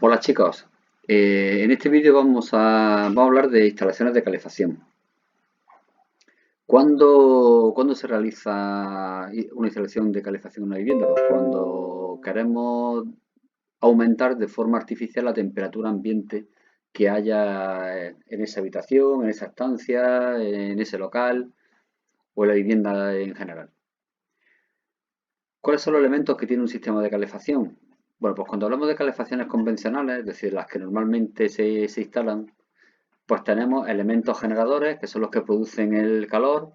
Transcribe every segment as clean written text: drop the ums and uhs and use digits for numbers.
Hola chicos, en este vídeo vamos a hablar de instalaciones de calefacción. ¿Cuándo se realiza una instalación de calefacción en una vivienda? Pues cuando queremos aumentar de forma artificial la temperatura ambiente que haya en esa habitación, en esa estancia, en ese local o en la vivienda en general. ¿Cuáles son los elementos que tiene un sistema de calefacción? Bueno, pues cuando hablamos de calefacciones convencionales, es decir, las que normalmente se instalan, pues tenemos elementos generadores, que son los que producen el calor.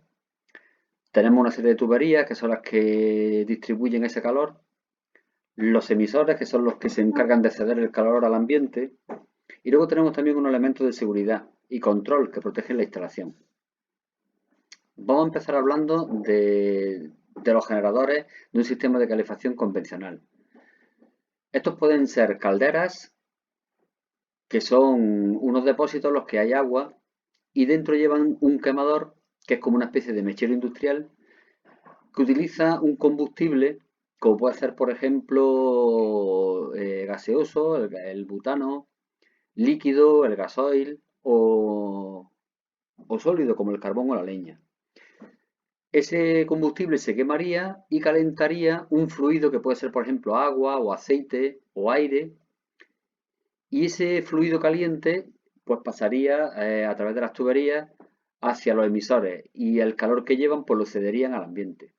Tenemos una serie de tuberías, que son las que distribuyen ese calor. Los emisores, que son los que se encargan de ceder el calor al ambiente. Y luego tenemos también unos elementos de seguridad y control que protegen la instalación. Vamos a empezar hablando de los generadores de un sistema de calefacción convencional. Estos pueden ser calderas, que son unos depósitos en los que hay agua y dentro llevan un quemador, que es como una especie de mechero industrial, que utiliza un combustible, como puede ser, por ejemplo, gaseoso, el butano, líquido, el gasoil, o sólido, como el carbón o la leña. Ese combustible se quemaría y calentaría un fluido que puede ser, por ejemplo, agua o aceite o aire, y ese fluido caliente pues pasaría a través de las tuberías hacia los emisores y el calor que llevan pues lo cederían al ambiente.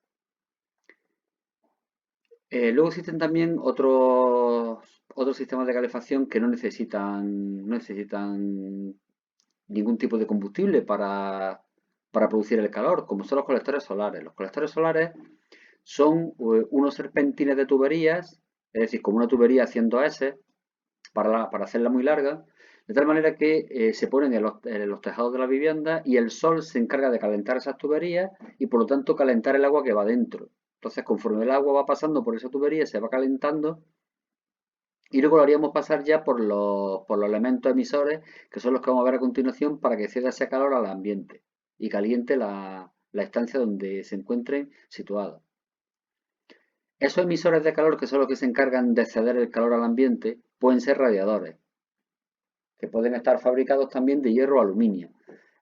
Luego existen también otros sistemas de calefacción que no necesitan ningún tipo de combustible para producir el calor, como son los colectores solares. Los colectores solares son unos serpentines de tuberías, es decir, como una tubería haciendo S para hacerla muy larga, de tal manera que se ponen en los tejados de la vivienda y el sol se encarga de calentar esas tuberías y por lo tanto calentar el agua que va dentro. Entonces, conforme el agua va pasando por esa tubería, se va calentando y luego lo haríamos pasar ya por los elementos emisores, que son los que vamos a ver a continuación, para que ceda ese calor al ambiente y caliente la estancia donde se encuentren situados. Esos emisores de calor, que son los que se encargan de ceder el calor al ambiente, pueden ser radiadores, que pueden estar fabricados también de hierro o aluminio.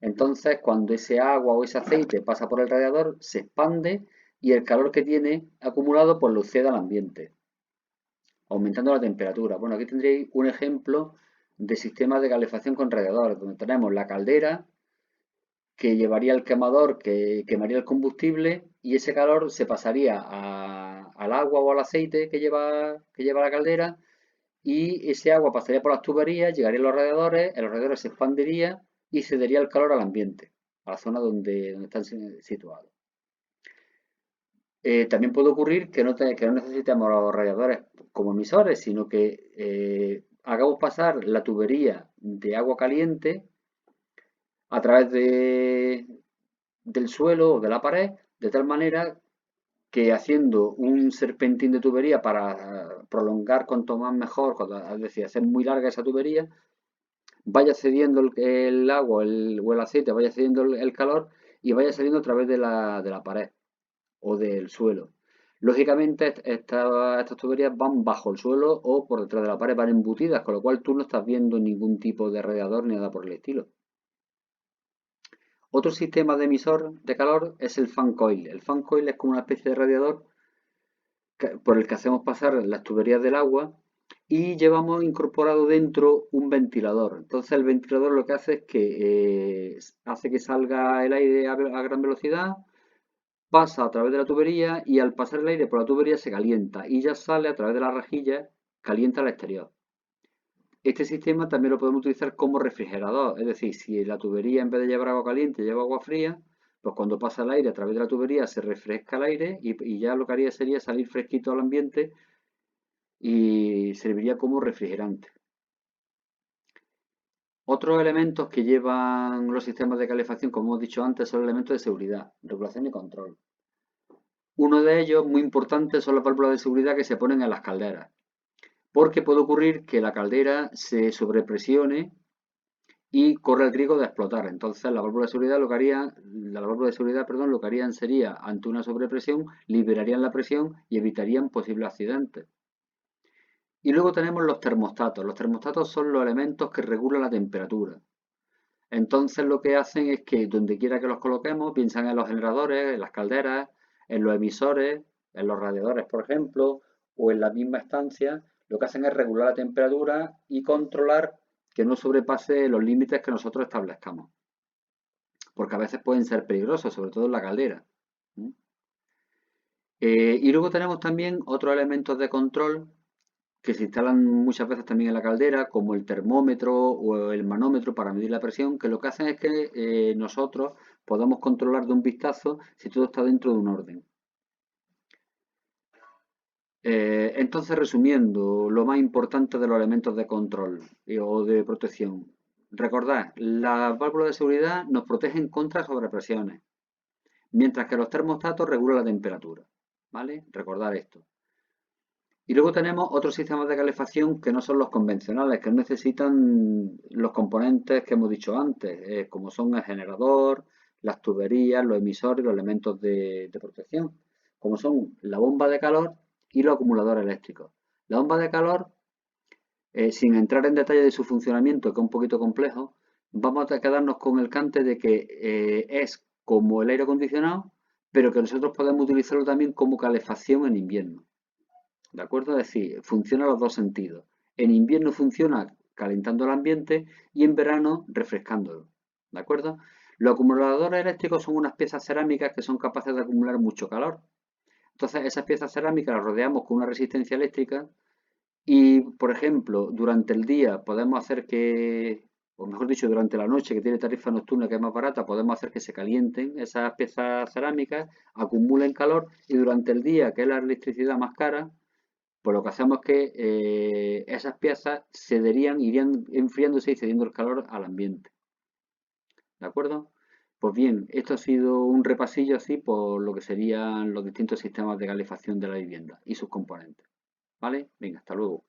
Entonces, cuando ese agua o ese aceite pasa por el radiador, se expande y el calor que tiene acumulado pues lo cede al ambiente, aumentando la temperatura. Bueno, aquí tendréis un ejemplo de sistema de calefacción con radiadores, donde tenemos la caldera que llevaría el quemador, que quemaría el combustible y ese calor se pasaría al agua o al aceite que lleva la caldera y ese agua pasaría por las tuberías, llegaría a los radiadores, en los radiadores se expandiría y cedería el calor al ambiente, a la zona donde están situados. También puede ocurrir que no necesitemos los radiadores como emisores, sino que hagamos pasar la tubería de agua caliente a través del suelo o de la pared, de tal manera que haciendo un serpentín de tubería para prolongar cuanto más mejor, es decir, hacer muy larga esa tubería, vaya cediendo el agua o el aceite, vaya cediendo el calor y vaya saliendo a través de la pared o del suelo. Lógicamente, estas tuberías van bajo el suelo o por detrás de la pared, van embutidas, con lo cual tú no estás viendo ningún tipo de radiador ni nada por el estilo. Otro sistema de emisor de calor es el fan coil. El fan coil es como una especie de radiador por el que hacemos pasar las tuberías del agua y llevamos incorporado dentro un ventilador. Entonces el ventilador lo que hace es que hace que salga el aire a gran velocidad, pasa a través de la tubería y al pasar el aire por la tubería se calienta y ya sale a través de la rejilla, calienta al exterior. Este sistema también lo podemos utilizar como refrigerador, es decir, si la tubería en vez de llevar agua caliente lleva agua fría, pues cuando pasa el aire a través de la tubería se refresca el aire y ya lo que haría sería salir fresquito al ambiente y serviría como refrigerante. Otros elementos que llevan los sistemas de calefacción, como hemos dicho antes, son elementos de seguridad, regulación y control. Uno de ellos, muy importante, son las válvulas de seguridad que se ponen en las calderas, porque puede ocurrir que la caldera se sobrepresione y corre el riesgo de explotar. Entonces, la válvula de seguridad, perdón, lo que harían sería, ante una sobrepresión, liberarían la presión y evitarían posibles accidentes. Y luego tenemos los termostatos. Los termostatos son los elementos que regulan la temperatura. Entonces lo que hacen es que donde quiera que los coloquemos, piensan en los generadores, en las calderas, en los emisores, en los radiadores, por ejemplo, o en la misma estancia, lo que hacen es regular la temperatura y controlar que no sobrepase los límites que nosotros establezcamos. Porque a veces pueden ser peligrosos, sobre todo en la caldera. Y luego tenemos también otros elementos de control que se instalan muchas veces también en la caldera, como el termómetro o el manómetro para medir la presión, que lo que hacen es que nosotros podamos controlar de un vistazo si todo está dentro de un orden. Entonces, resumiendo, lo más importante de los elementos de control o de protección. Recordad, las válvulas de seguridad nos protegen contra sobrepresiones, mientras que los termostatos regulan la temperatura. ¿Vale? Recordad esto. Y luego tenemos otros sistemas de calefacción que no son los convencionales, que no necesitan los componentes que hemos dicho antes, como son el generador, las tuberías, los emisores, los elementos de protección, como son la bomba de calor y los acumuladores eléctricos. La bomba de calor, sin entrar en detalle de su funcionamiento, que es un poquito complejo, vamos a quedarnos con el cante de que es como el aire acondicionado, pero que nosotros podemos utilizarlo también como calefacción en invierno. ¿De acuerdo? Es decir, funciona en los dos sentidos. En invierno funciona calentando el ambiente y en verano refrescándolo. ¿De acuerdo? Los acumuladores eléctricos son unas piezas cerámicas que son capaces de acumular mucho calor. Entonces, esas piezas cerámicas las rodeamos con una resistencia eléctrica y, por ejemplo, durante el día podemos hacer que, o mejor dicho, durante la noche, que tiene tarifa nocturna que es más barata, podemos hacer que se calienten esas piezas cerámicas, acumulen calor y durante el día, que es la electricidad más cara, pues lo que hacemos es que esas piezas irían enfriándose y cediendo el calor al ambiente. ¿De acuerdo? Pues bien, esto ha sido un repasillo así por lo que serían los distintos sistemas de calefacción de la vivienda y sus componentes. ¿Vale? Venga, hasta luego.